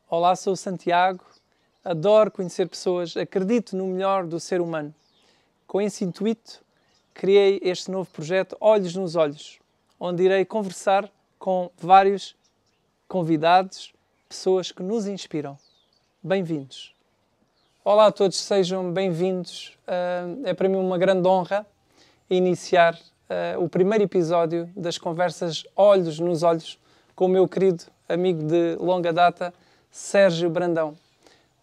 Olá, sou o Santiago, adoro conhecer pessoas, acredito no melhor do ser humano. Com esse intuito, criei este novo projeto Olhos nos Olhos, onde irei conversar com vários convidados, pessoas que nos inspiram. Bem-vindos. Olá a todos, sejam bem-vindos. É para mim uma grande honra iniciar o primeiro episódio das conversas Olhos nos Olhos com o meu querido amigo de longa data, Sérgio Brandão.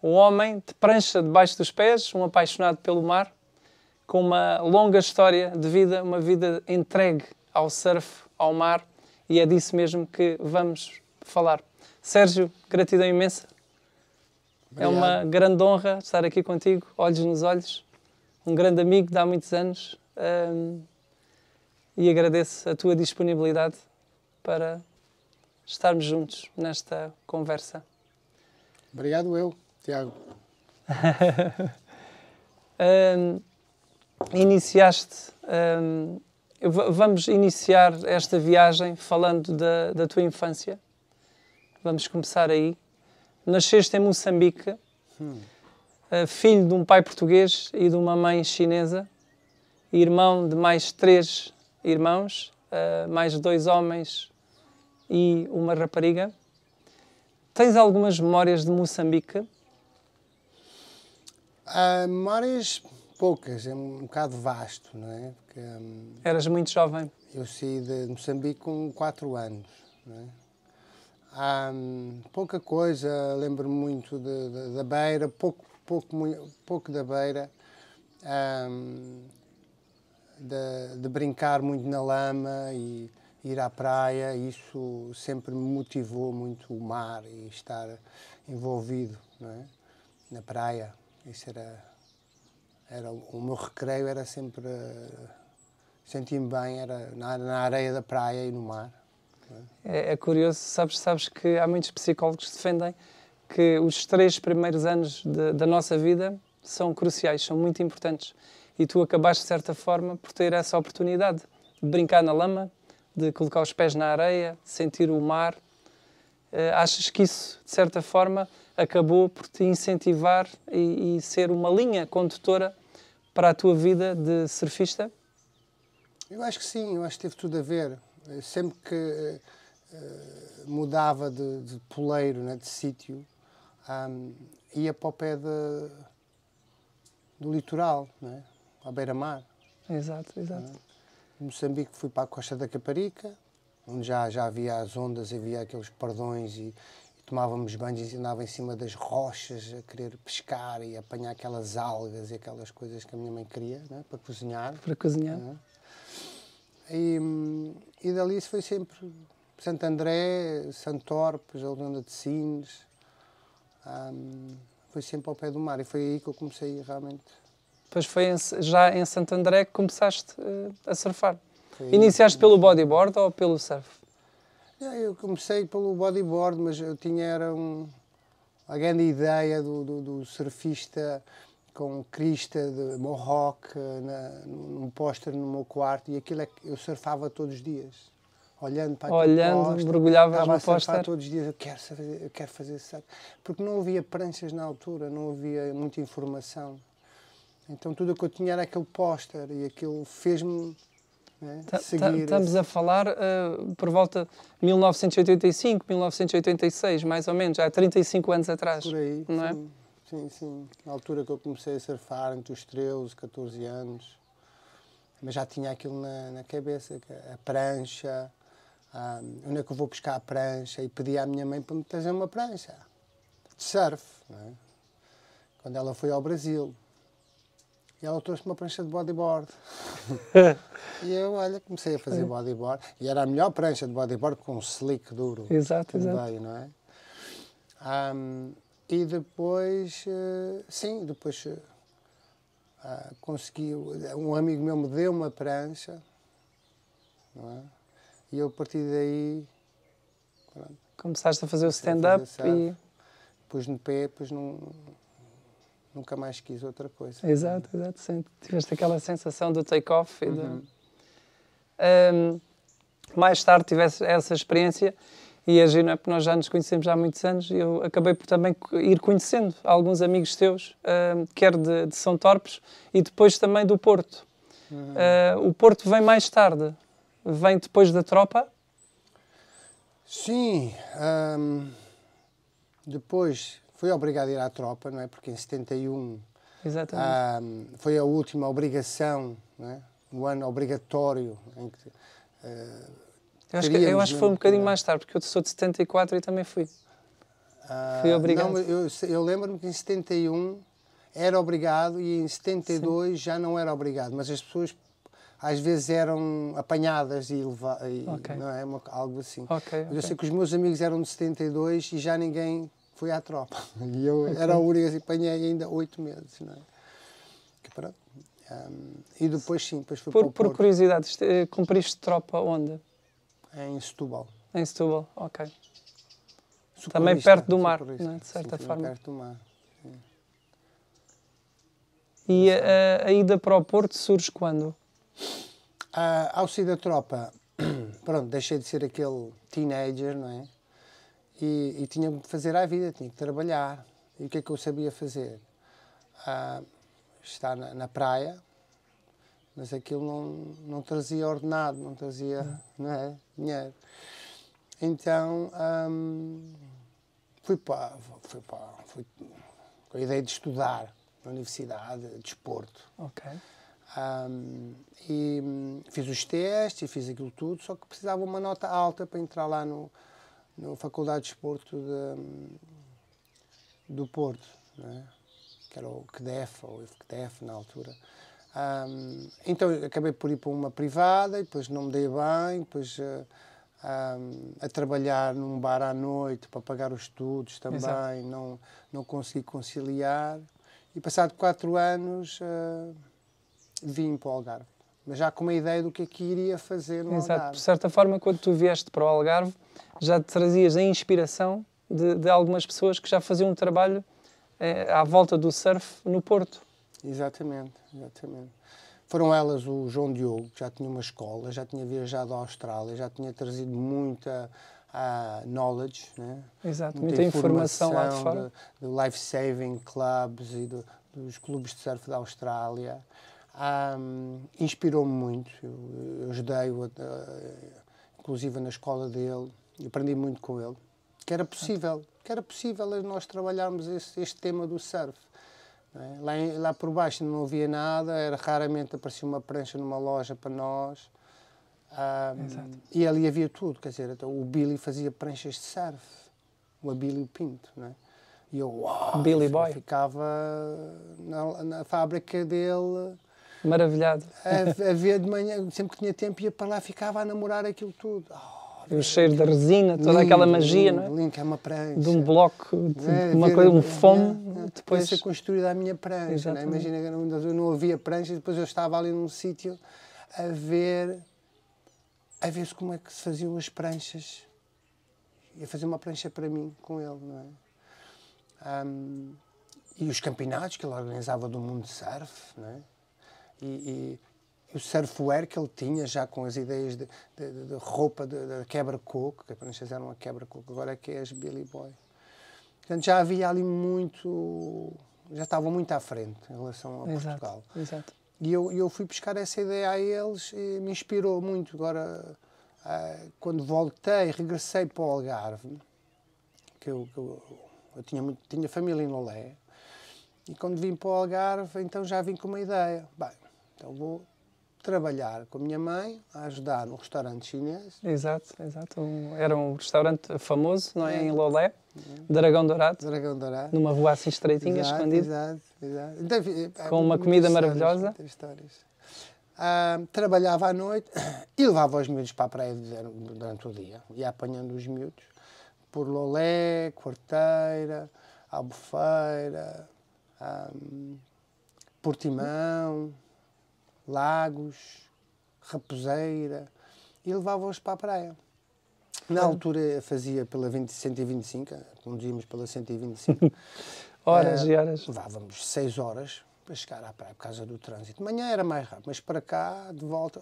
Um homem de prancha debaixo dos pés, um apaixonado pelo mar, com uma longa história de vida, uma vida entregue ao surf, ao mar, e é disso mesmo que vamos falar. Sérgio, gratidão imensa. Obrigado. É uma grande honra estar aqui contigo, olhos nos olhos. Um grande amigo de há muitos anos. E agradeço a tua disponibilidade para estarmos juntos nesta conversa. Obrigado eu, Tiago. Vamos iniciar esta viagem falando da tua infância. Vamos começar aí. Nasceste em Moçambique, filho de um pai português e de uma mãe chinesa, irmão de mais 3 irmãos, mais 2 homens e uma rapariga. Tens algumas memórias de Moçambique? Memórias poucas, é um bocado vasto, não é? Porque, Eras muito jovem. Eu saí de Moçambique com 4 anos, não é? Pouca coisa, lembro-me muito da Beira, pouco da Beira, de brincar muito na lama e ir à praia. Isso sempre me motivou muito, o mar e estar envolvido, não é? Na praia. Isso era o meu recreio, era sempre, sentia-me bem, era na areia da praia e no mar. É curioso, sabes que há muitos psicólogos que defendem que os 3 primeiros anos da nossa vida são cruciais, são muito importantes. E tu acabaste, de certa forma, por ter essa oportunidade de brincar na lama, de colocar os pés na areia, de sentir o mar. Achas que isso, de certa forma, acabou por te incentivar e ser uma linha condutora para a tua vida de surfista? Eu acho que sim, eu acho que teve tudo a ver. Sempre que mudava de poleiro, né, de sítio, ia para o pé do litoral, né, à beira-mar. Exato. Em Moçambique fui para a Costa da Caparica, onde já havia as ondas, havia aqueles pardões e tomávamos banhos e andava em cima das rochas a querer pescar e apanhar aquelas algas e aquelas coisas que a minha mãe queria, né, para cozinhar. Para cozinhar. Né? E dali isso foi sempre Santo André, Santorpes, Aldeia de Sines, foi sempre ao pé do mar e foi aí que eu comecei realmente. Pois foi já em Santo André que começaste a surfar. Iniciaste pelo bodyboard ou pelo surf? Eu comecei pelo bodyboard, mas eu tinha a grande ideia do surfista com crista de mohawk num póster no meu quarto, e aquilo é que eu surfava todos os dias. Olhando para aquele póster, mergulhavas no póster todos os dias, eu quero fazer surf. Porque não havia pranchas na altura, não havia muita informação. Então tudo o que eu tinha era aquele póster e aquilo fez-me, né, seguir. Estamos a falar por volta de 1985, 1986, mais ou menos, há 35 anos atrás. Por aí, não sim. É? Sim. Na altura que eu comecei a surfar, entre os 13 e 14 anos, mas já tinha aquilo na cabeça, a prancha, onde é que eu vou buscar a prancha, e pedi à minha mãe para me trazer uma prancha de surf, não é? Quando ela foi ao Brasil. E ela trouxe uma prancha de bodyboard. E eu, comecei a fazer bodyboard. E era a melhor prancha de bodyboard com um slick duro. Exato. Veio, não é? E depois, consegui, um amigo meu me deu uma prancha, não é? E eu, a partir daí, pronto, começaste a fazer o stand-up e... Pus no pé, depois nunca mais quis outra coisa. Exato. Tiveste aquela sensação do take-off e mais tarde tiveste essa experiência E a não é porque nós já nos conhecemos há muitos anos e eu acabei por também ir conhecendo alguns amigos teus, quer de São Torpes e depois também do Porto. O Porto vem mais tarde, vem depois da tropa? Sim, depois fui obrigado a ir à tropa, não é? Porque em 71 foi a última obrigação, não é? O ano obrigatório em que eu acho que foi um bocadinho mais tarde, porque eu sou de 74 e também fui. Fui obrigado. Não, eu lembro-me que em 71 era obrigado e em 72 já não era obrigado, mas as pessoas às vezes eram apanhadas e levadas, não é? Algo assim. Mas eu sei que os meus amigos eram de 72 e já ninguém foi à tropa. E eu era o único, apanhei ainda 8 meses, não é? Que pronto. E depois sim, depois fui para o Porto. Por curiosidade, cumpriste tropa onde? Em Setúbal. Em Setúbal, ok. Também perto do mar, né? De certa forma. Perto do mar. Sim. E a ida para o Porto surge quando? Ao sair da tropa, pronto, deixei de ser aquele teenager, não é? E tinha que fazer a vida, tinha que trabalhar. E o que é que eu sabia fazer? Estar na praia, mas aquilo não trazia ordenado, não trazia não é, dinheiro. Então fui com a ideia de estudar na universidade, de desporto. Ok. E fiz os testes e fiz aquilo tudo, só que precisava uma nota alta para entrar lá na Faculdade de Desporto do Porto, não é? Que era o CDEF, ou o IFCDEF na altura. Então acabei por ir para uma privada e depois não me dei bem, depois a trabalhar num bar à noite para pagar os estudos também, não consegui conciliar. E passado 4 anos vim para o Algarve, mas já com uma ideia do que é que iria fazer no Algarve. De certa forma, quando tu vieste para o Algarve, já te trazias a inspiração de algumas pessoas que já faziam um trabalho à volta do surf no Porto. Exatamente. Foram elas o João Diogo, que já tinha uma escola, já tinha viajado à Austrália, já tinha trazido muita knowledge, né? Exato, muita informação lá de fora. Do Life Saving Clubs e dos clubes de surf da Austrália. Inspirou-me muito, eu ajudei-o, inclusive na escola dele, aprendi muito com ele, que era possível nós trabalharmos este tema do surf. Lá por baixo não havia nada, raramente aparecia uma prancha numa loja para nós. E ali havia tudo, quer dizer, então, o Billy fazia pranchas de surf, o Abílio Pinto, não é? E eu, Billy Boy. Ficava na fábrica dele, maravilhado, a ver de manhã, sempre que tinha tempo ia para lá, ficava a namorar aquilo tudo. O cheiro da resina, toda aquela magia, não é? Lindo, que é uma prancha. De um bloco, uma coisa, um foam. Depois ser construída a minha prancha, não é? Imagina que eu não havia prancha e depois eu estava ali num sítio a ver como é que se faziam as pranchas. Ia fazer uma prancha para mim com ele, não é? E os campeonatos que ele organizava do mundo de surf, não é? E o surfwear que ele tinha já com as ideias de roupa de quebra-coco, que as pranchas eram a quebra-coco, agora é que és Billy Boy. Portanto, já havia ali já estavam muito à frente em relação a Portugal. Exato. E eu fui buscar essa ideia a eles e me inspirou muito. Agora, quando regressei para o Algarve, que eu tinha família em Lolé, e quando vim para o Algarve, então já vim com uma ideia. Bem, então vou trabalhar com a minha mãe, a ajudar no restaurante chinês. Exato. Era um restaurante famoso, não é? Em Lolé, Dragão Dourado. Numa rua assim estreitinha, escondida. Exato. Então, com uma comida maravilhosa. Trabalhava à noite e levava os miúdos para a praia durante o dia. Ia apanhando os miúdos por Lolé, Quarteira, Albufeira, Portimão, Lagos, Raposeira, e levava-os para a praia. Na altura fazia pela 125, conduzíamos pela 125. Horas e horas. Levávamos 6 horas para chegar à praia por causa do trânsito. De manhã era mais rápido, mas para cá, de volta,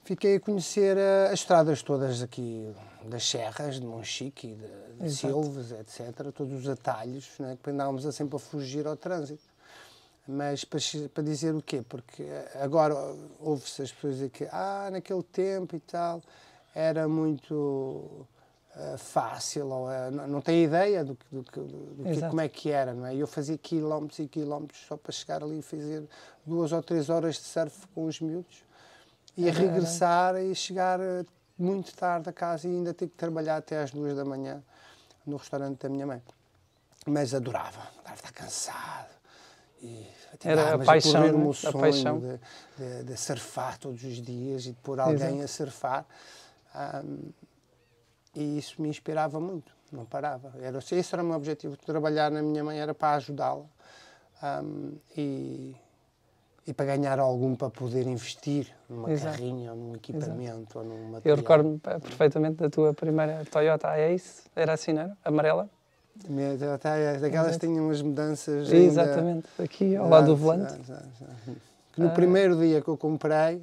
fiquei a conhecer as estradas todas aqui das serras, de Monchique e de Silves, etc. Todos os atalhos, né, que andávamos sempre a fugir ao trânsito. Mas para dizer o quê? Porque agora ouve-se as pessoas dizer que naquele tempo e tal era muito fácil, ou não tem ideia como é que era, não é? Eu fazia quilómetros e quilómetros só para chegar ali e fazer 2 ou 3 horas de surf com os miúdos e regressar e chegar muito tarde a casa e ainda ter que trabalhar até às 2 da manhã no restaurante da minha mãe. Mas adorava estar cansado. E era a paixão, a paixão de surfar todos os dias e de pôr alguém a surfar. E isso me inspirava muito, não parava. Esse era o meu objetivo, trabalhar na minha mãe era para ajudá-la e para ganhar algum para poder investir numa carrinha, ou num equipamento, ou num material. Eu recordo-me perfeitamente da tua primeira Toyota Ace, era assim, não era? Amarela? Daquelas que tinham umas mudanças exatamente, aqui ao lado do volante. Que no primeiro dia que eu comprei,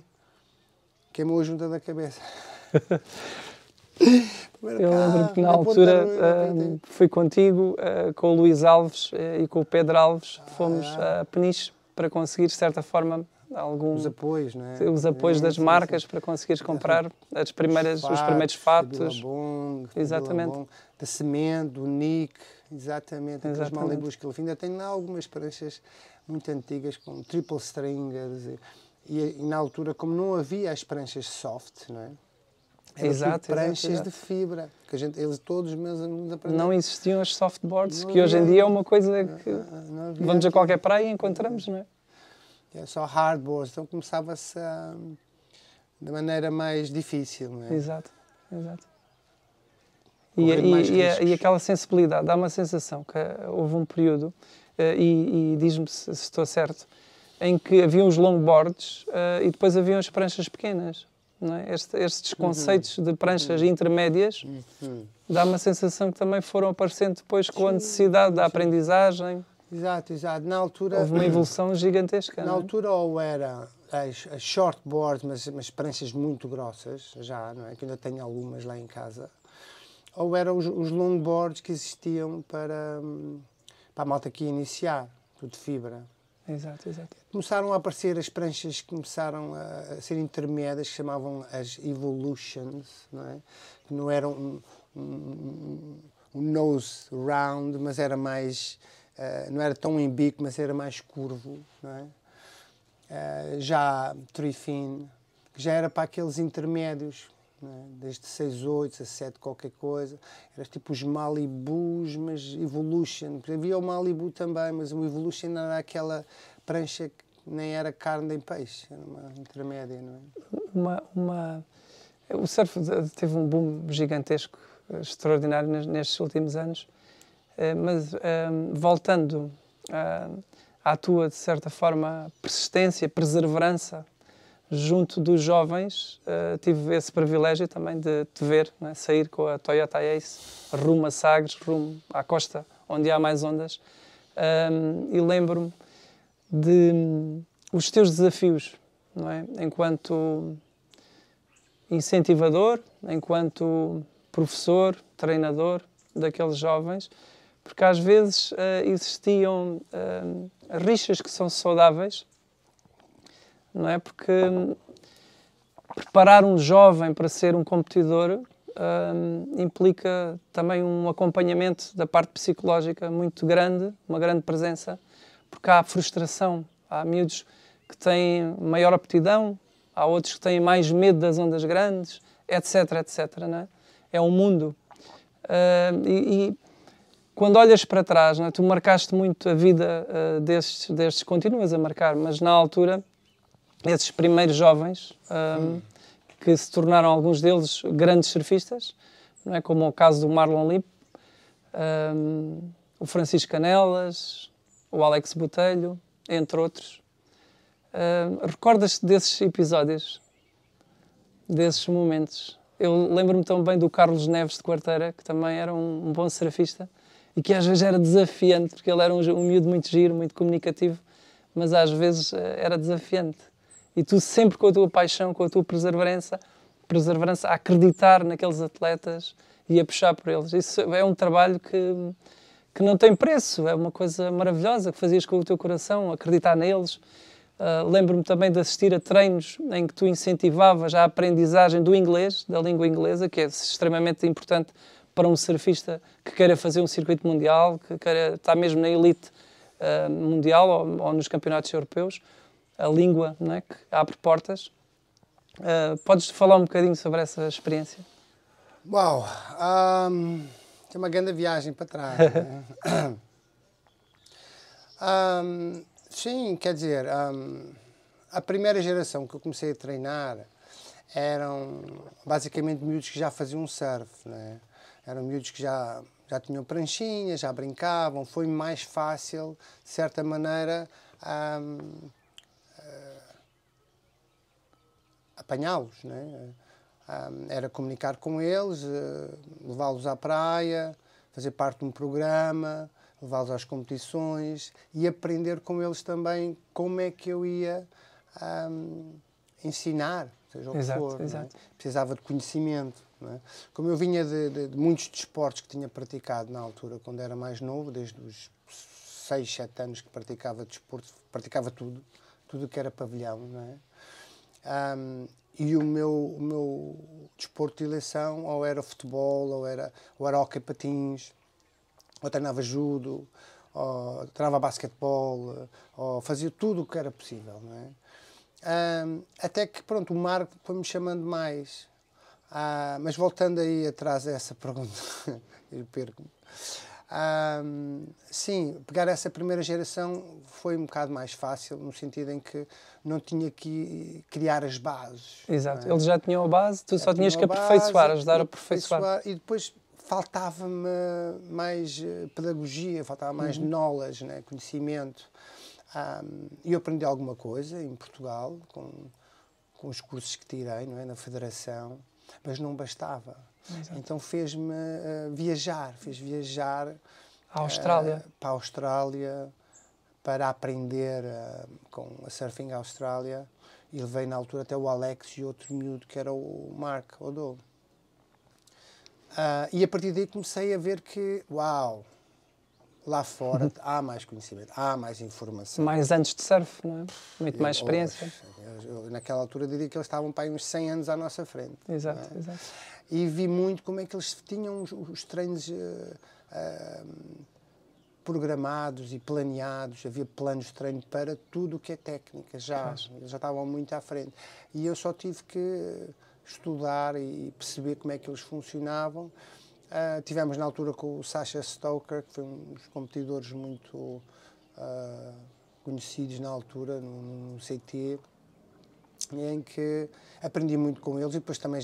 queimou a junta da cabeça. Eu lembro que na altura fui contigo, com o Luís Alves e com o Pedro Alves, fomos a Peniche para conseguir, de certa forma, os apoios, não é? Os apoios das marcas para conseguires comprar os primeiros fatos. Exatamente. Da semente, do Nick, exatamente. Aqueles Malibus que ele ainda tem lá algumas pranchas muito antigas com triple stringers e na altura, como não havia as pranchas soft, não é? Eram pranchas de fibra, que eles todos os meus alunos aprenderam. Não existiam as softboards, que hoje em dia é uma coisa que vamos a qualquer praia e encontramos, não é? É só hardboards, então começava-se da maneira mais difícil, não é? Exato. E aquela sensibilidade, dá uma sensação que houve um período, e diz-me se estou certo, em que haviam os longboards e depois haviam as pranchas pequenas. Não é? Estes conceitos de pranchas intermédias dá uma sensação que também foram aparecendo depois com a necessidade da aprendizagem. Exato. Na altura houve uma evolução gigantesca. Na altura ou era as shortboards, mas pranchas muito grossas, já, não é? Que ainda tenho algumas lá em casa, ou eram os longboards que existiam para a malta que ia iniciar, tudo de fibra. Exato. Começaram a aparecer as pranchas que começaram a ser intermédias, que chamavam as Evolutions, não é? Que não eram um nose round, mas era mais, não era tão em bico, mas era mais curvo, não é? Já Trifin, que já era para aqueles intermédios, não é? Desde 6,8 a 7 qualquer coisa, era tipo os Malibus, mas Evolution. Havia o Malibu também, mas o Evolution era aquela prancha que nem era carne nem peixe, era uma intermédia, não é? O surf teve um boom gigantesco, extraordinário nestes últimos anos, mas voltando à tua, de certa forma, persistência, perseverança, junto dos jovens, tive esse privilégio também de te ver, não é? Sair com a Toyota Ace rumo a Sagres, rumo à costa onde há mais ondas, e lembro-me de os teus desafios, não é? Enquanto incentivador, enquanto professor, treinador daqueles jovens, porque às vezes existiam rixas que são saudáveis, não é? Porque preparar um jovem para ser um competidor implica também um acompanhamento da parte psicológica muito grande, uma grande presença, porque há frustração, há miúdos que têm maior aptidão, há outros que têm mais medo das ondas grandes, etc, não é? É um mundo. E quando olhas para trás, não é? Tu marcaste muito a vida destes, continuas a marcar, mas na altura esses primeiros jovens, que se tornaram alguns deles grandes surfistas, não é? Como o caso do Marlon Lip, o Francisco Canelas, o Alex Botelho, entre outros. Recordas-te desses episódios, desses momentos? Eu lembro-me também do Carlos Neves de Quarteira, que também era um bom surfista e que às vezes era desafiante, porque ele era um miúdo muito giro, muito comunicativo, mas às vezes era desafiante. e tu sempre com a tua paixão, com a tua perseverança a acreditar naqueles atletas e a puxar por eles. Isso é um trabalho que não tem preço, é uma coisa maravilhosa que fazias com o teu coração, acreditar neles. Lembro-me também de assistir a treinos em que tu incentivavas a aprendizagem do inglês, da língua inglesa, que é extremamente importante para um surfista que queira fazer um circuito mundial, que queira estar mesmo na elite mundial ou nos campeonatos europeus. A língua, não é, que abre portas. Podes falar um bocadinho sobre essa experiência? Uau! É uma grande viagem para trás. Né? Sim, quer dizer, a primeira geração que eu comecei a treinar eram basicamente miúdos que já faziam surf, né? Eram miúdos que já tinham pranchinhas, já brincavam, foi mais fácil, de certa maneira, apanhá-los, né? Era comunicar com eles, levá-los à praia, fazer parte de um programa, levá-los às competições e aprender com eles também como é que eu ia ensinar, seja o que for. Exato. Né? Precisava de conhecimento. Né? Como eu vinha de muitos desportos que tinha praticado na altura, quando era mais novo, desde os 6, 7 anos que praticava desporto, praticava tudo que era pavilhão. Né? E o meu desporto de eleição ou era futebol, ou era hóquei patins, ou treinava judo, ou treinava basquetebol, ou fazia tudo o que era possível. Não é? Até que, pronto, o Marco foi-me chamando mais. Mas voltando aí atrás a essa pergunta, eu perco-me. Sim, pegar essa primeira geração foi um bocado mais fácil, no sentido em que não tinha que criar as bases. Exato, é? Eles já tinham a base, tu só tinhas que aperfeiçoar, ajudar a aperfeiçoar. E depois faltava-me mais pedagogia, faltava mais knowledge, né? Conhecimento. E eu aprendi alguma coisa em Portugal, com os cursos que tirei, não é? Na Federação, mas não bastava. Exato. Então fez-me viajar à Austrália. Para a Austrália, para aprender com a Surfing Austrália, e levei na altura até o Alex e outro miúdo que era o Mark Odo. E a partir daí comecei a ver que, uau, lá fora há mais conhecimento, há mais informação. Mais anos de surf, não é? Muito mais experiência. Eu, naquela altura, diria que eles estavam para aí uns 100 anos à nossa frente. Exato, é? Exato. E vi muito como é que eles tinham os treinos programados e planeados. Havia planos de treino para tudo o que é técnica, eles já estavam muito à frente. E eu só tive que estudar e perceber como é que eles funcionavam. Tivemos na altura com o Sasha Stoker, que foi um dos competidores muito conhecidos na altura, no CT, em que aprendi muito com eles e depois também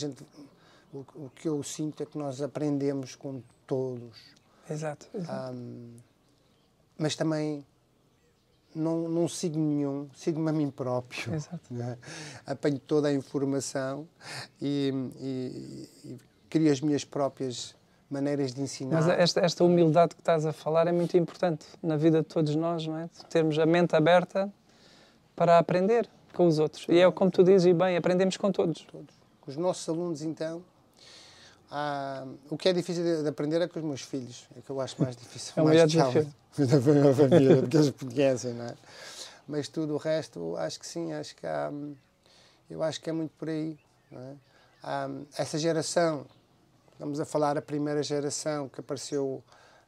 o que eu sinto é que nós aprendemos com todos. Exato. Mas também não sigo nenhum, sigo-me a mim próprio. Exato. Né? Apanho toda a informação e crio as minhas próprias maneiras de ensinar. Mas esta humildade que estás a falar é muito importante na vida de todos nós, não é? Termos a mente aberta para aprender com os outros. E é como tu dizes, e bem, aprendemos com todos. Com os nossos alunos, então, o que é difícil de aprender é com os meus filhos. É que eu acho mais difícil. É o melhor desafio. Da família, porque eles conhecem, não é? Mas tudo o resto, acho que sim, eu acho que é muito por aí. Não é? Essa geração, estamos a falar a primeira geração que apareceu,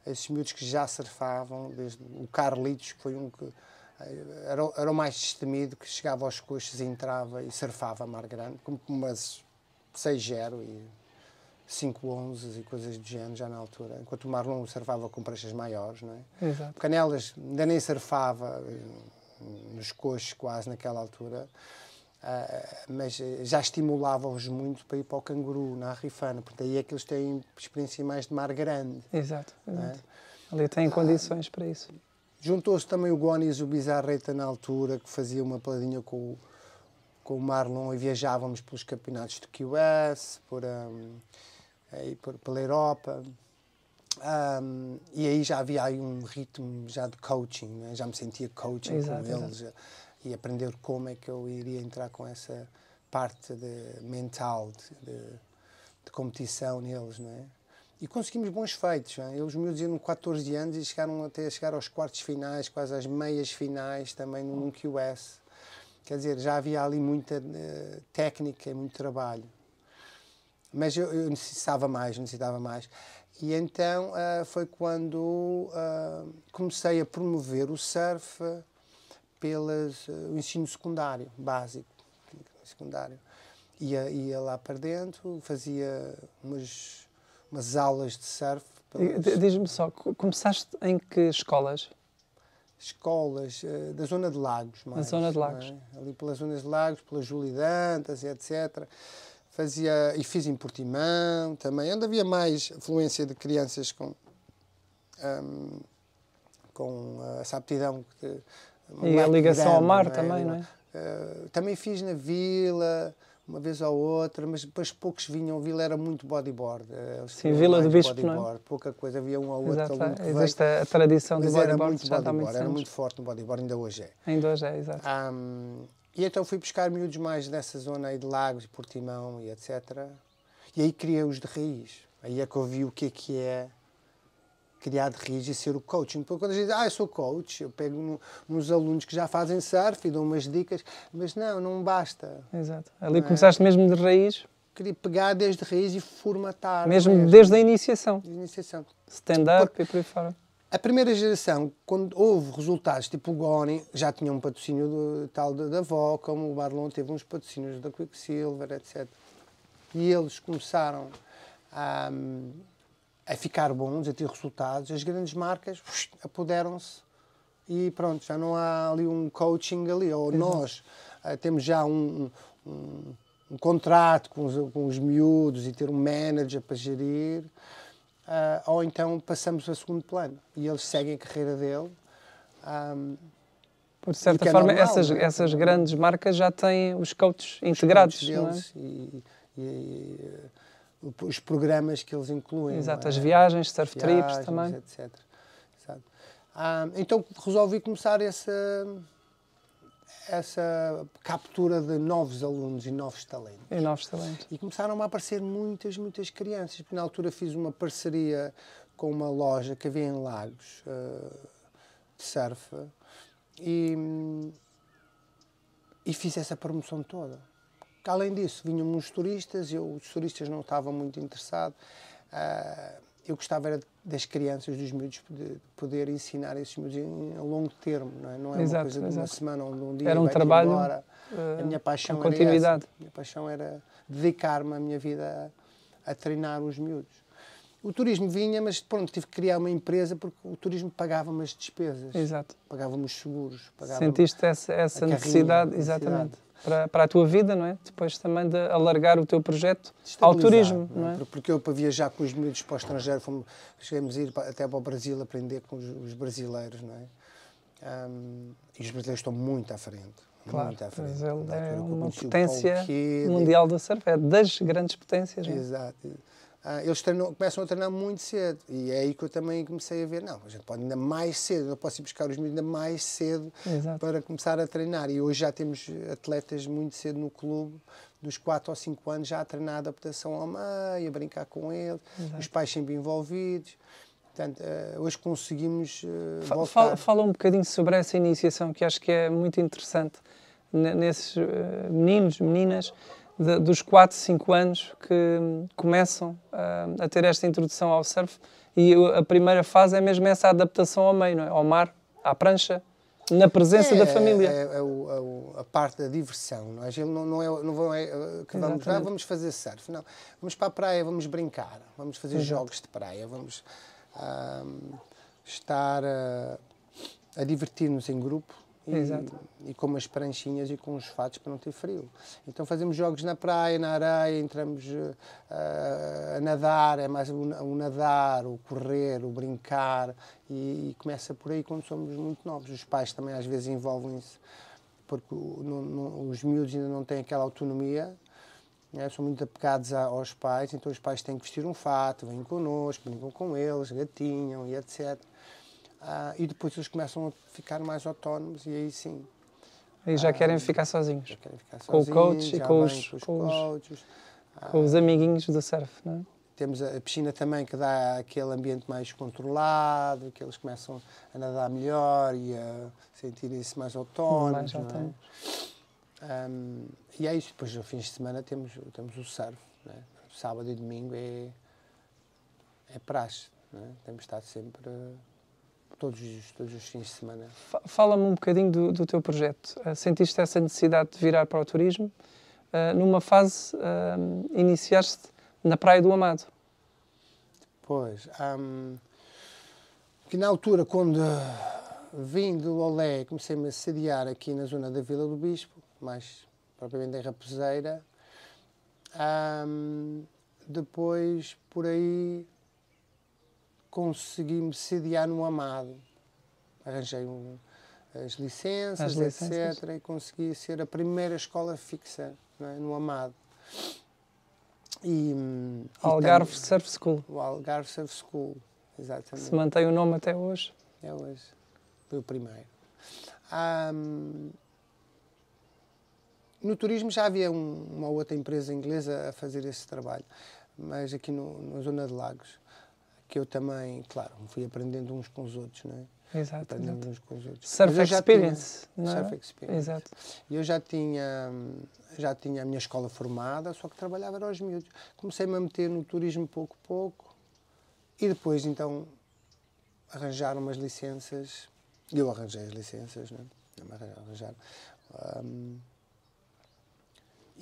esses miúdos que já surfavam, desde o Carlitos, que foi um que era o mais destemido, que chegava aos coxos, entrava e surfava a mar grande, como umas 6-0 e 5-11 e coisas do género já na altura, enquanto o Marlon surfava com pranchas maiores, não é? Exato. Canelas ainda nem surfava nos coxos quase naquela altura, mas já estimulava-os muito para ir para o Canguru, na Arrifana, porque aí é que eles têm experiência mais de mar grande. Exato. Ali têm condições para isso. Juntou-se também o Gonis, o Bizarreta na altura, que fazia uma peladinha com o Marlon e viajávamos pelos campeonatos de Key West, pela Europa. E aí já havia aí um ritmo já de coaching, né? Já me sentia coaching. Exato, com eles. e aprender como é que eu iria entrar com essa parte mental de competição neles, não é? E conseguimos bons feitos. Não é? Eles miúdos iam com 14 anos e chegaram até a chegar aos quartos finais, quase às meias finais, também no QS. Quer dizer, já havia ali muita técnica e muito trabalho. Mas eu necessitava mais. E então foi quando comecei a promover o surf o ensino secundário, básico. Secundário. Ia lá para dentro, fazia umas aulas de surf. Diz-me só, começaste em que escolas? Escolas da zona de Lagos. Na zona de Lagos. É? Ali pelas zonas de Lagos, pela Júlio Dantas, etc. E fiz em Portimão também, onde havia mais afluência de crianças com essa aptidão. E a ligação grande, ao mar não é? também, não é? Também fiz na Vila, uma vez ou outra, mas depois poucos vinham. A Vila era muito bodyboard. Sim, Vila do Bispo, não é? Pouca coisa, havia um ou outro aluno que veio. Existe a tradição do bodyboard, já era há muitos anos. Era muito forte no bodyboard, ainda hoje é. Ainda hoje é, exato. E então fui buscar miúdos mais dessa zona aí de Lagos e Portimão e etc. E aí criei-os de raiz. Aí é que eu vi o que é criar de raiz e ser o coaching. Porque quando a gente diz, eu sou coach, eu pego nos alunos que já fazem surf e dou umas dicas, mas não basta. Exato. Ali começaste mesmo de raiz? Queria pegar desde raiz e formatar. Mesmo desde a iniciação? Stand-up e por aí fora. A primeira geração, quando houve resultados tipo o Goni, já tinha um patrocínio tal da avó, como o Barlon teve uns patrocínios da Quicksilver, etc. E eles começaram a ficar bons, a ter resultados. As grandes marcas apoderam-se e pronto, já não há ali um coaching ali. Ou nós temos já um contrato com os miúdos e ter um manager para gerir. Ou então passamos a segundo plano e eles seguem a carreira dele. Por certa forma, normal, essas grandes marcas já têm os coaches integrados, deles, não é? E os programas que eles incluem. Exato, as viagens, surf trips também. Etc. Então resolvi começar essa captura de novos alunos e novos talentos. E começaram a aparecer muitas crianças. Porque na altura fiz uma parceria com uma loja que havia em Lagos, de surf, e fiz essa promoção toda. Além disso, vinham uns turistas, os turistas não estavam muito interessados. Eu gostava era das crianças, dos miúdos, de poder ensinar esses miúdos a longo termo, não é? Não é uma coisa de uma semana ou de um dia. Era um trabalho embora. A minha paixão era essa. A minha paixão era dedicar-me a minha vida a treinar os miúdos. O turismo vinha, mas pronto, tive que criar uma empresa porque o turismo pagava-me as despesas. Exato. Pagava-me os seguros. Sentiste essa necessidade, exatamente. Para a tua vida, não é? Depois também de alargar o teu projeto ao turismo, não é? Porque eu, para viajar com os miúdos para o estrangeiro, chegamos a ir até para o Brasil aprender com os brasileiros, não é? E os brasileiros estão muito à frente. Claro, muito à frente. Brasil é uma potência mundial do surf, é das grandes potências. Não é? Exato. Eles começam a treinar muito cedo e é aí que eu também comecei a ver, a gente pode ainda mais cedo, eu posso ir buscar os miúdos ainda mais cedo. Exato. Para começar a treinar. E hoje já temos atletas muito cedo no clube, dos 4 ou 5 anos, já a treinar a adaptação ao meio, a brincar com eles, os pais sempre envolvidos. Portanto, hoje conseguimos voltar. Fala um bocadinho sobre essa iniciação, que acho que é muito interessante, nesses meninos, meninas, dos 4, 5 anos que começam a ter esta introdução ao surf, e a primeira fase é mesmo essa adaptação ao meio, não é? Ao mar, à prancha, na presença da família. A parte da diversão, não é? Vamos fazer surf, não. Vamos para a praia, vamos brincar, vamos fazer jogos de praia, vamos estar a divertir-nos em grupo. E com umas pranchinhas e com os fatos para não ter frio. Então fazemos jogos na praia, na areia, entramos a nadar, é mais o nadar, o correr, o brincar, e começa por aí quando somos muito novos. Os pais também às vezes envolvem-se, porque os miúdos ainda não têm aquela autonomia, né? São muito apegados aos pais, então os pais têm que vestir um fato, vêm connosco, brincam com eles, gatinham e etc. E depois eles começam a ficar mais autónomos e aí sim. E já querem ficar sozinhos. Já querem ficar Com o sozinhos, coach e já com vêm os coaches. com os amiguinhos do surf, não é? Temos a piscina também que dá aquele ambiente mais controlado, que eles começam a nadar melhor e a sentirem-se mais autónomos. Mais não é? autónomos. E é isso. Depois, aos fins de semana, temos o surf. Não é? Sábado e domingo é praxe. Não é? Temos estado sempre, todos os fins de semana. Fala-me um bocadinho do teu projeto. Sentiste essa necessidade de virar para o turismo? Numa fase, iniciaste na Praia do Amado. Pois, que na altura, quando vim do Lolé, comecei-me a sediar aqui na zona da Vila do Bispo, mais propriamente em Raposeira. Depois, por aí, consegui-me sediar no Amado. Arranjei as licenças, etc. E consegui ser a primeira escola fixa, não é? No Amado. Algarve Surf School. O Algarve Surf School, exatamente. Se mantém o nome até hoje. É hoje. Foi o primeiro. No turismo já havia uma outra empresa inglesa a fazer esse trabalho, mas aqui na zona de Lagos, que eu também, claro, fui aprendendo uns com os outros, não é? Exato. Aprendendo uns com os outros. Surf Experience. Surf Experience. Exato. E eu já tinha a minha escola formada, só que trabalhava aos miúdos. Comecei-me a meter no turismo pouco a pouco e depois, então, arranjaram umas licenças. Eu arranjei as licenças, não é? Arranjaram.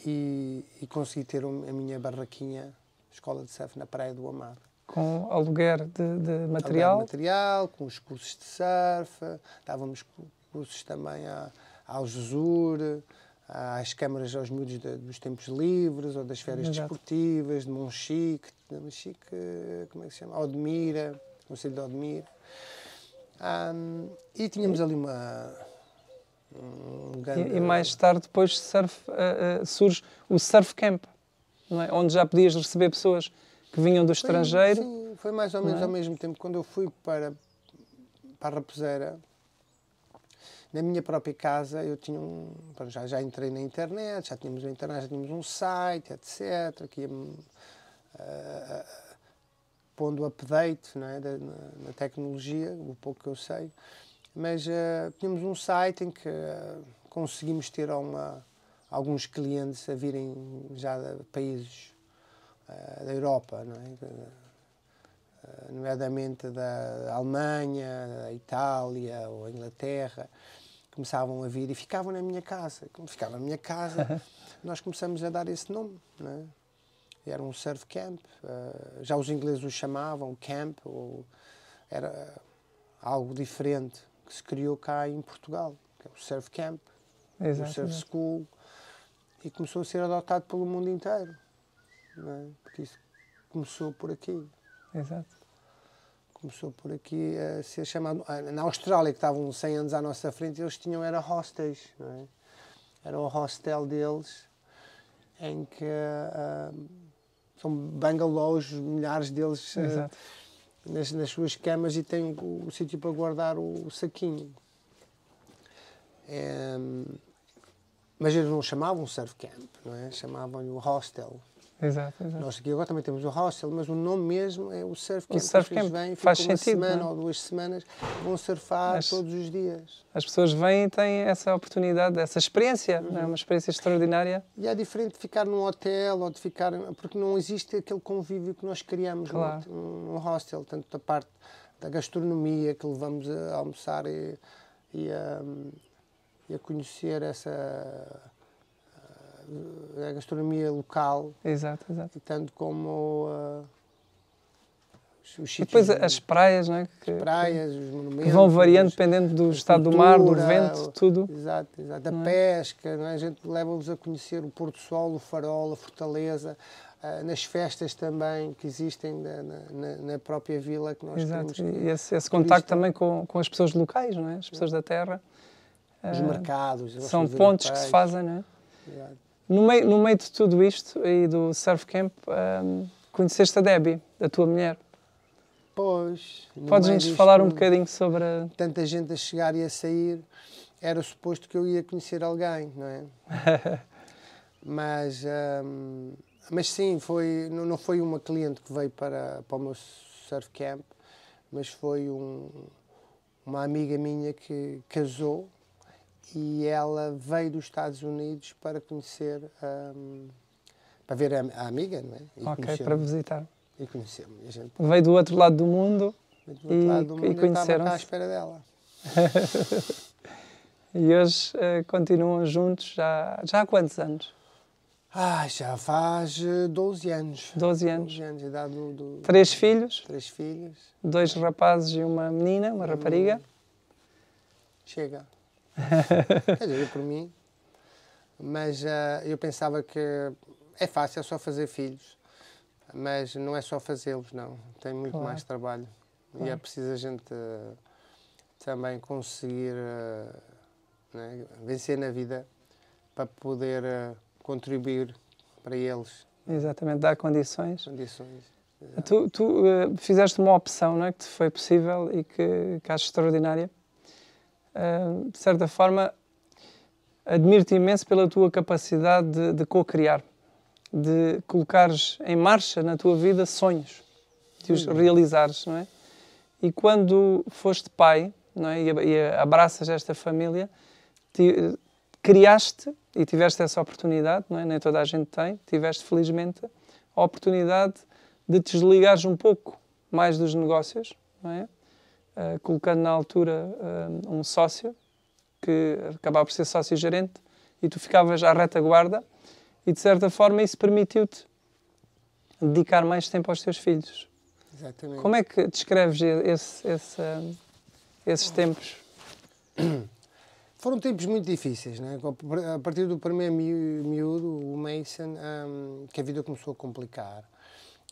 E consegui ter a minha barraquinha, escola de surf na Praia do Amado. Com aluguer de material? Aluguer de material, com os cursos de surf, dávamos cursos também ao Jesur, às câmaras aos miúdos dos tempos livres, ou das férias desportivas, de Monchique, como é que se chama? Odmira, Conselho de Odmira. E tínhamos ali um grande... E mais tarde, depois surge o Surf Camp, não é? Onde já podias receber pessoas que vinham do estrangeiro. Sim, foi mais ou menos ao mesmo tempo. Quando eu fui para a Raposeira, na minha própria casa, eu tinha já entrei na internet, já tínhamos um site, etc., que ia pondo update, não é, na tecnologia, o pouco que eu sei. Mas tínhamos um site em que conseguimos ter alguns clientes a virem já de países da Europa, não é? Nomeadamente da Alemanha, da Itália ou Inglaterra, começavam a vir e ficavam na minha casa. Como ficavam na minha casa, nós começamos a dar esse nome, não é? Era um surf camp, já os ingleses o chamavam camp, ou era algo diferente que se criou cá em Portugal, que é o surf camp, o surf school, e começou a ser adotado pelo mundo inteiro. Não é? Porque isso começou por aqui. Exato. Começou por aqui a ser chamado... Na Austrália, que estavam 100 anos à nossa frente, eles era hostels, não é? Era o hostel deles, em que são bungalows, milhares deles nas suas camas, e têm o sítio para guardar o saquinho. Mas eles não chamavam surf camp, não é? Chamavam-lhe o hostel. Exato. Nós aqui agora também temos o hostel, mas o nome mesmo é o surf camp. O surf camp vêm, faz ficam sentido, uma semana não é? ou 2 semanas, vão surfar todos os dias. As pessoas vêm e têm essa oportunidade, essa experiência, não é? Uma experiência extraordinária. E é diferente de ficar num hotel ou de ficar... Porque não existe aquele convívio que nós criamos no hostel, tanto da parte da gastronomia, que levamos a almoçar e a conhecer a gastronomia local. Exato. E tanto como os sítios... E depois as praias, não é? As praias, os monumentos... Que vão variando dependendo do estado do mar, do vento, tudo. Exato. A pesca, não é? A gente leva-vos a conhecer o Porto Sol, o Farol, a Fortaleza, nas festas também que existem na própria vila que nós temos. E esse contacto também com as pessoas locais, não é? As pessoas da terra. Os mercados. São pontos que se fazem, não é? Exato. No meio de tudo isto e do Surf Camp, conheceste a Debbie, a tua mulher. Pois. Podes-nos falar um bocadinho sobre tanta gente a chegar e a sair. era suposto que eu ia conhecer alguém, não é? Mas sim, não foi uma cliente que veio para o meu surf camp, mas foi uma amiga minha que casou e ela veio dos Estados Unidos para conhecer, para ver a amiga, não é? E Ok, para visitar. E conhecemos. Veio do outro lado do mundo e eu estava cá à conheceram-se. espera dela. E hoje continuam juntos já há quantos anos? Já faz 12 anos. 12 anos. 12 anos, idade do... 3 filhos? 3 filhos. 2 rapazes e uma menina, uma rapariga. Chega. Quer dizer, eu por mim. Mas eu pensava que é fácil, é só fazer filhos. Mas não é só fazê-los, não. Tem muito mais trabalho. Claro. E é preciso a gente também conseguir né, vencer na vida para poder contribuir para eles. Exatamente, dar condições. Tu fizeste uma opção, não é, que te foi possível e que acho extraordinária. De certa forma, admiro-te imenso pela tua capacidade de co-criar, de colocares em marcha na tua vida sonhos, de os realizares, não é? E quando foste pai, não é? E abraças esta família, criaste e tiveste essa oportunidade, não é? Nem toda a gente tem, tiveste felizmente a oportunidade de te desligares um pouco mais dos negócios, não é? Colocando na altura um sócio, que acabava por ser sócio-gerente, e tu ficavas à retaguarda, e de certa forma isso permitiu-te dedicar mais tempo aos teus filhos. Exatamente. Como é que descreves esses tempos? Foram tempos muito difíceis, né? A partir do primeiro miúdo, o Mason, que a vida começou a complicar.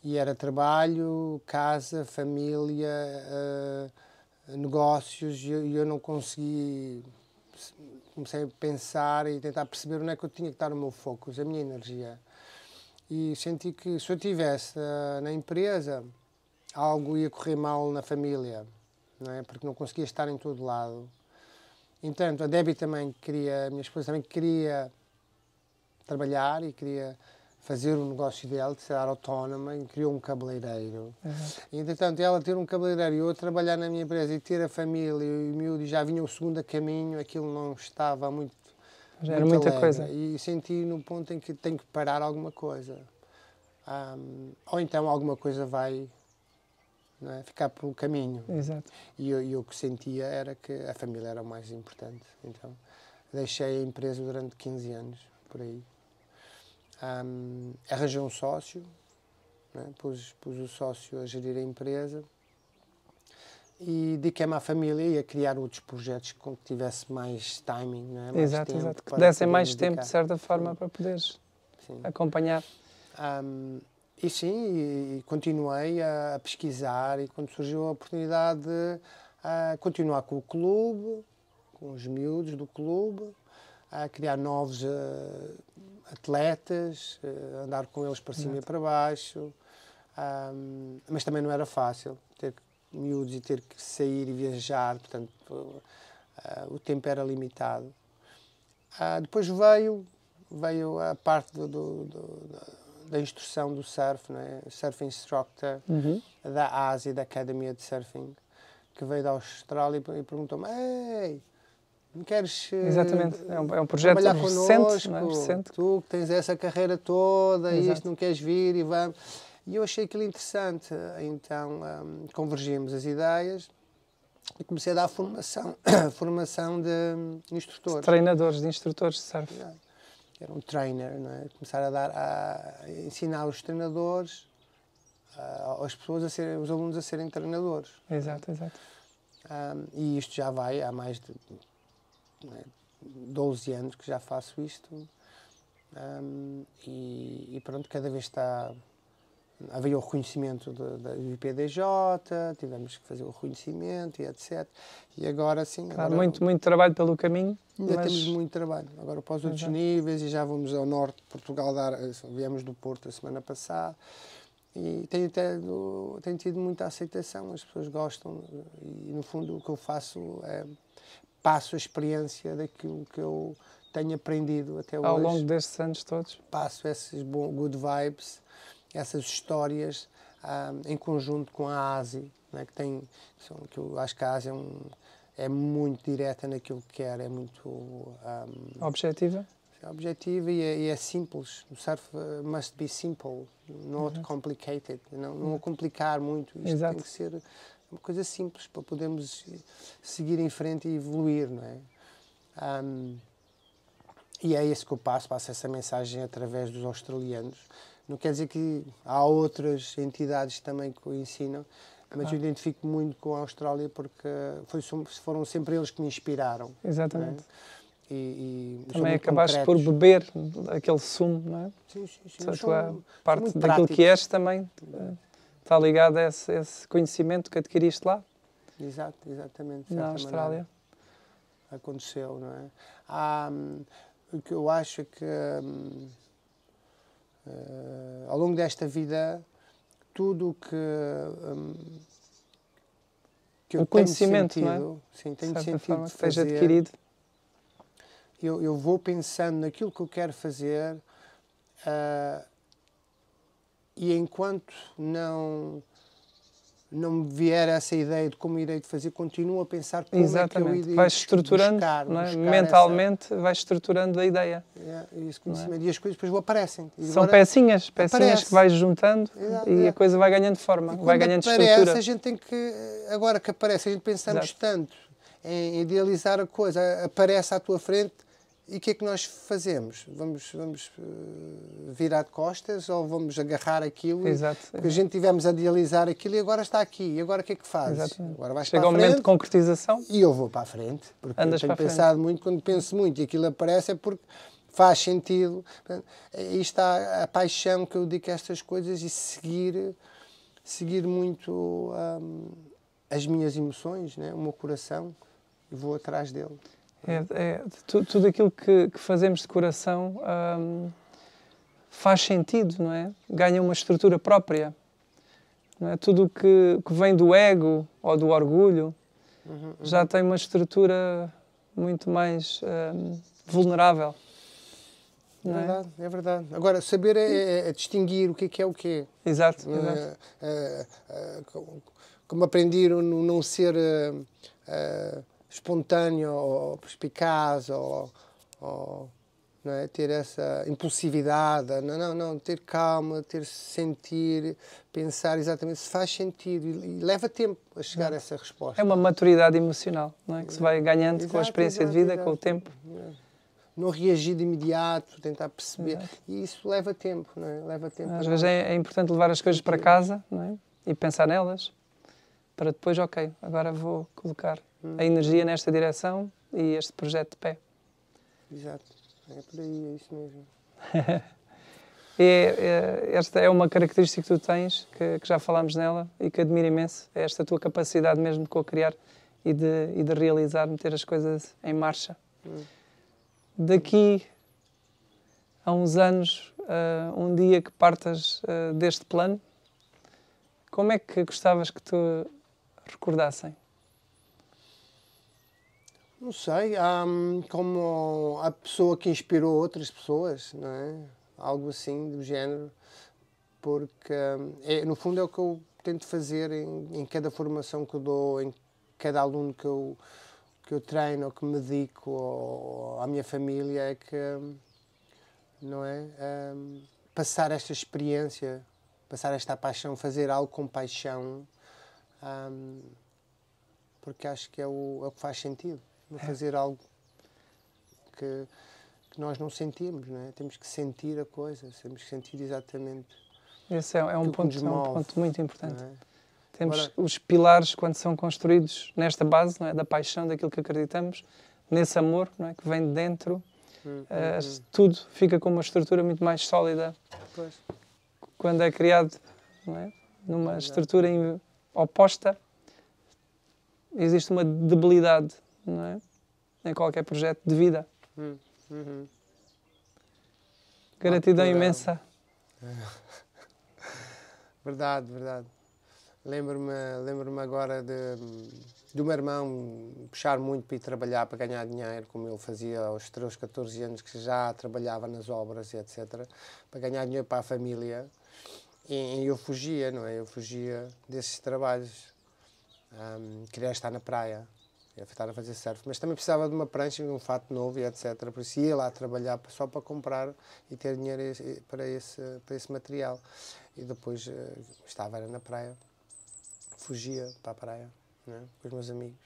E era trabalho, casa, família, negócios, e eu não consegui... Comecei a pensar e tentar perceber onde é que eu tinha que estar o meu foco, a minha energia. E senti que se eu estivesse na empresa, algo ia correr mal na família, não é? Porque não conseguia estar em todo lado. Entanto, a Debbie também queria, a minha esposa também queria trabalhar e queria fazer o negócio dela, de ser autónoma, e criou um cabeleireiro. E, entretanto, ela ter um cabeleireiro e eu trabalhar na minha empresa e ter a família e o miúdo já vinha o segundo a caminho, aquilo não estava muito Já era muita coisa. E senti no ponto em que tenho que parar alguma coisa. Ou então alguma coisa vai, não é, ficar pelo caminho. Exato. E o que sentia era que a família era o mais importante. Então, deixei a empresa durante 15 anos, por aí. Arranjei um sócio, né? Pus o sócio a gerir a empresa e dediquei-me à família e a criar outros projetos com que tivesse mais timing, né? Mais exato. Que dessem mais tempo, de certa forma, para poderes acompanhar. E sim, e continuei a pesquisar, e quando surgiu a oportunidade de continuar com o clube, com os miúdos do clube, a criar novos atletas, andar com eles para cima e para baixo, mas também não era fácil ter miúdos e ter que sair e viajar, portanto o tempo era limitado. Depois veio a parte da instrução do surf, né? Surf Instructor da Ásia, da Academia de Surfing, que veio da Austrália e perguntou-me: "Ei, não queres Exatamente, é um projeto recente, não é? Recente. Tu que tens essa carreira toda, e isto não queres vir e vamos." E eu achei aquilo interessante, então convergimos as ideias e comecei a dar formação de instrutores. De instrutores de surf. Era um trainer, não é? Começar a ensinar os treinadores, as pessoas os alunos a serem treinadores. Exato. E isto já vai há mais de 12 anos que já faço isto. E pronto, cada vez havia o reconhecimento da IPDJ, tivemos que fazer o reconhecimento e etc. E agora sim... Claro, muito trabalho pelo caminho. Ainda temos muito trabalho. Agora para os outros níveis, e já vamos ao norte de Portugal, viemos do Porto a semana passada, e tem tido muita aceitação, as pessoas gostam, e no fundo o que eu faço é passo a experiência daquilo que eu tenho aprendido até hoje. Ao longo destes anos todos. Passo esses good vibes, essas histórias em conjunto com a Ásia, né, que eu acho que a Ásia é muito direta naquilo que quer, é muito Objetiva? Objetiva e é simples. O surf must be simple, not complicated. Não complicar muito. Isto tem que ser uma coisa simples para podermos seguir em frente e evoluir, não é? E é isso que eu passo essa mensagem através dos australianos. Não quer dizer que há outras entidades também que o ensinam, mas eu identifico muito com a Austrália porque foram sempre eles que me inspiraram. Exatamente. Não é? E também acabaste por beber aquele sumo, não é? Sim. A tua parte daquilo que és também está ligado a esse conhecimento que adquiriste lá. Exatamente. Na Austrália. Aconteceu, não é? O que eu acho é que ao longo desta vida tudo o que eu conhecimento, tenho sentido, não é? Sim, tenho de certa sentido forma, de que seja fazer, adquirido. Eu vou pensando naquilo que eu quero fazer e enquanto não me vier essa ideia de como irei fazer, continuo a pensar como é que eu irei vais estruturando, não é? Mentalmente vais estruturando a ideia. Esse conhecimento. E as coisas depois aparecem. São pecinhas que vais juntando e a coisa vai ganhando forma, vai ganhando estrutura. A gente tem que, agora que aparece, a gente pensamos tanto em idealizar a coisa, aparece à tua frente. E o que é que nós fazemos? Vamos virar de costas ou vamos agarrar aquilo? Porque a gente tivemos a idealizar aquilo e agora está aqui. E agora o que é que fazes? Agora vais Chega o momento de concretização. E eu vou para a frente. Porque eu tenho pensado muito, quando penso muito e aquilo aparece é porque faz sentido. Aí está a paixão que eu dedico a estas coisas e seguir muito as minhas emoções, né? O meu coração, e vou atrás dele. Tudo aquilo que fazemos de coração faz sentido, não é? Ganha uma estrutura própria. Não é? Tudo que vem do ego ou do orgulho já tem uma estrutura muito mais vulnerável. Não é verdade. Agora, saber é distinguir o que é o quê. Exato. Como aprender a não ser espontâneo ou perspicaz ou não é? Ter essa impulsividade, não, ter calma, ter sentir, pensar exatamente se faz sentido e leva tempo a chegar a essa resposta. É uma maturidade emocional, não é? Que se vai ganhando com a experiência de vida, com o tempo. Não reagir de imediato, tentar perceber. E isso leva tempo, não é? Leva tempo. Às vezes é importante levar as coisas para casa, não é? E pensar nelas, para depois, ok, agora vou colocar a energia nesta direção e este projeto de pé. Exato. É por aí, é isso mesmo. Esta é uma característica que tu tens, que já falámos nela e que admiro imenso, é esta tua capacidade mesmo de co-criar e de realizar, meter as coisas em marcha. Daqui a uns anos, um dia que partas deste plano, como é que gostavas que te recordassem? Não sei, como a pessoa que inspirou outras pessoas, não é? Algo assim do género, porque no fundo é o que eu tento fazer em cada formação que eu dou, em cada aluno que eu treino, ou que me dedico, ou à minha família, é que, não é? Passar esta experiência, passar esta paixão, fazer algo com paixão, porque acho que é o que faz sentido. Fazer algo que nós não sentimos, não é? Temos que sentir a coisa, temos que sentir exatamente. Esse é um ponto muito importante. É? Temos Agora, os pilares, quando são construídos nesta base, não é? Da paixão, daquilo que acreditamos, nesse amor, não é? Que vem de dentro, tudo fica com uma estrutura muito mais sólida. Pois. Quando é criado, não é? Numa estrutura oposta, existe uma debilidade, não é? Em qualquer projeto de vida. Gratidão imensa. Verdade. Lembro-me agora do meu irmão puxar muito para ir trabalhar, para ganhar dinheiro, como ele fazia aos 13, 14 anos, que já trabalhava nas obras e etc., para ganhar dinheiro para a família. E eu fugia, não é? Eu fugia desses trabalhos. Queria estar na praia, queria estar a fazer surf, mas também precisava de uma prancha e de um fato novo e etc. Por isso ia lá trabalhar só para comprar e ter dinheiro para esse material. E depois era na praia, fugia para a praia, não é? Com os meus amigos.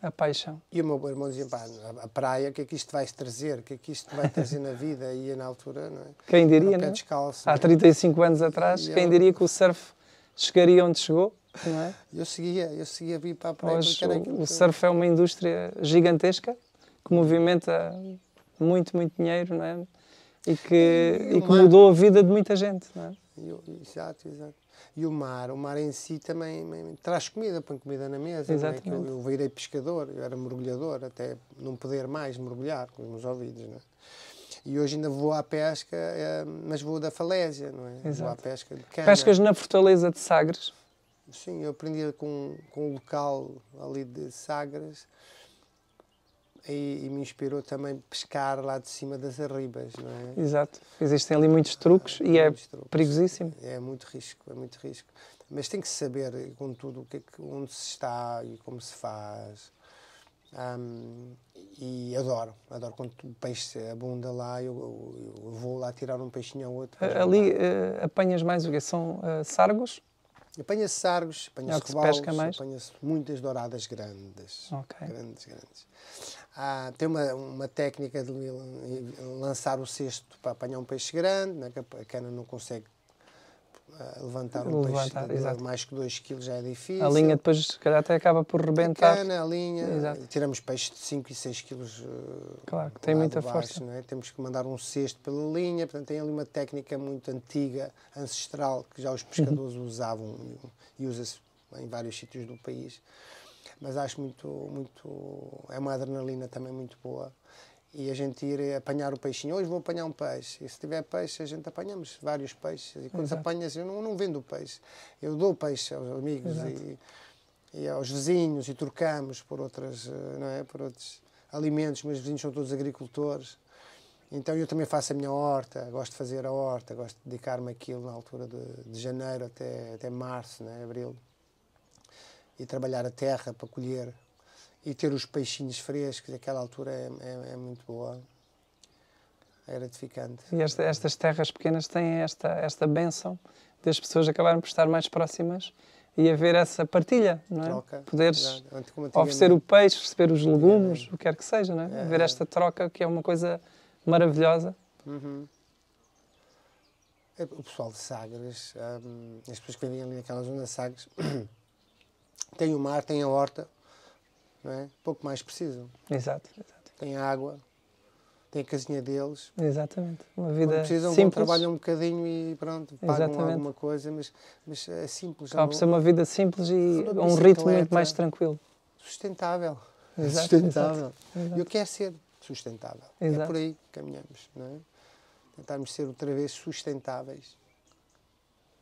A paixão. E o meu irmão dizia, pá, a praia, o que é que isto vai trazer? O que é que isto vai trazer na vida? E na altura, não é? Quem diria, Era o pé não é? descalço, Há 35 anos atrás, quem diria que o surf chegaria onde chegou, não é? Eu seguia a vir para a praia. Hoje Era aquilo o surf é uma indústria gigantesca que movimenta muito, muito dinheiro, não é? E que mudou a vida de muita gente, não é? Exato. E o mar em si também traz comida, põe comida na mesa. Exatamente. Não é? Eu virei pescador, eu era mergulhador, até não poder mais mergulhar com os meus ouvidos, não é? E hoje ainda vou à pesca, mas vou da falésia, não é? Exato. Vou à pesca de cana. Pescas na Fortaleza de Sagres? Sim, eu aprendi com um local ali de Sagres e me inspirou também pescar lá de cima das arribas, não é? Exato. Existem ali muitos truques e é perigosíssimo. É muito risco. Mas tem que saber, contudo, onde se está e como se faz. E adoro quando o peixe abunda lá, eu vou lá tirar um peixinho ao outro. Ali apanhas mais o quê? São sargos? Apanha-se sargos, apanha-se robalos, apanha-se muitas douradas grandes. Okay. Grandes. Tem uma técnica de lançar o cesto para apanhar um peixe grande, né, que a cana não consegue levantar um peixe de mais que 2 kg, já é difícil. A linha depois, se calhar, até acaba por rebentar. A cana, a linha, tiramos peixes de 5 e 6 kg. Claro, que tem muita força. Não é? Temos que mandar um cesto pela linha, portanto tem ali uma técnica muito antiga, ancestral, que já os pescadores usavam e usa-se em vários sítios do país. Mas acho é uma adrenalina também muito boa. E a gente ir apanhar o peixinho. Hoje vou apanhar um peixe. E se tiver peixe, a gente apanhamos vários peixes. E quando apanhas, eu não vendo o peixe. Eu dou peixe aos amigos e aos vizinhos e trocamos por não é? Por outros alimentos. Meus vizinhos são todos agricultores. Então eu também faço a minha horta. Gosto de fazer a horta. Gosto de dedicar-me àquilo na altura de janeiro até março, né? Abril. E trabalhar a terra para colher. E ter os peixinhos frescos, aquela altura é muito boa, é gratificante. E estas terras pequenas têm esta bênção das pessoas acabarem por estar mais próximas e haver essa partilha, não é? Troca. Poderes oferecer o peixe, receber os legumes, o que quer que seja, não é? Haver esta troca que é uma coisa maravilhosa. O pessoal de Sagres, as pessoas que vivem ali naquela zona de Sagres, têm o mar, têm a horta, não é? Pouco mais precisam. Exato. Tem água, tem a casinha deles. Exatamente. Uma vida precisam, simples. Trabalham um bocadinho e pronto, pagam alguma coisa, mas é simples. Acaba por ser uma vida simples e um ritmo muito mais tranquilo. Sustentável. Exato. Sustentável. Exato. Eu quero ser sustentável. Exato. É por aí que caminhamos, não é? Tentarmos ser outra vez sustentáveis.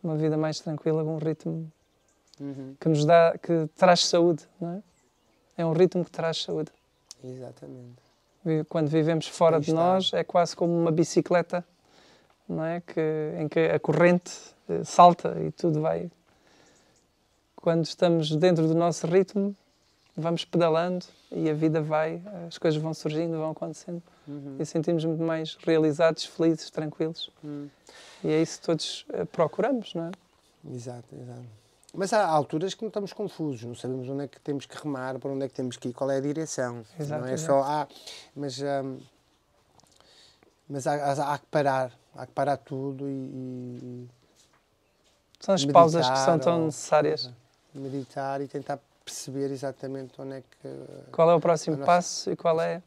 Uma vida mais tranquila, com um ritmo que traz saúde, não é? É um ritmo que traz saúde. Exatamente. Quando vivemos fora de nós, é quase como uma bicicleta, não é? Em que a corrente salta e tudo vai. Quando estamos dentro do nosso ritmo, vamos pedalando e a vida vai, as coisas vão surgindo, vão acontecendo. E sentimos muito mais realizados, felizes, tranquilos. E é isso que todos procuramos, não é? Exato. Mas há alturas que não estamos confusos, não sabemos onde é que temos que remar, para onde é que temos que ir, qual é a direção. Exato, não é só mas há que parar tudo e são as pausas que são tão necessárias. Meditar e tentar perceber exatamente onde é que... Qual é o próximo passo e qual é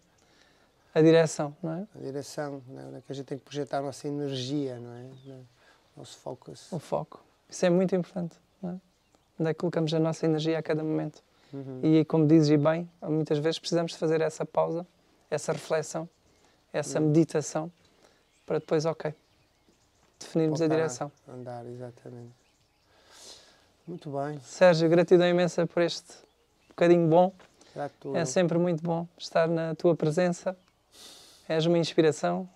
a direção, não é? A direção, não é? Onde é que a gente tem que projetar a nossa energia, não é? O nosso focus. O foco. Isso é muito importante, não é? Onde é que colocamos a nossa energia a cada momento. E como dizes bem, muitas vezes precisamos de fazer essa pausa, essa reflexão, essa meditação, para depois, definirmos a direção. Andar, exatamente. Muito bem. Sérgio, gratidão imensa por este bocadinho bom. Grato. É sempre muito bom estar na tua presença. És uma inspiração.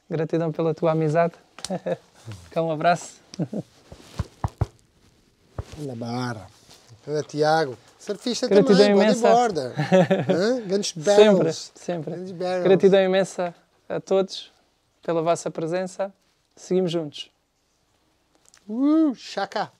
Gratidão pela tua amizade. Cá um abraço. Na barra. Olha, Tiago. Surfista Gratidão também, imensa. bodyboarder. Grandes barrels. Sempre. Grandes barrels. Gratidão imensa a todos pela vossa presença. Seguimos juntos. Chaka.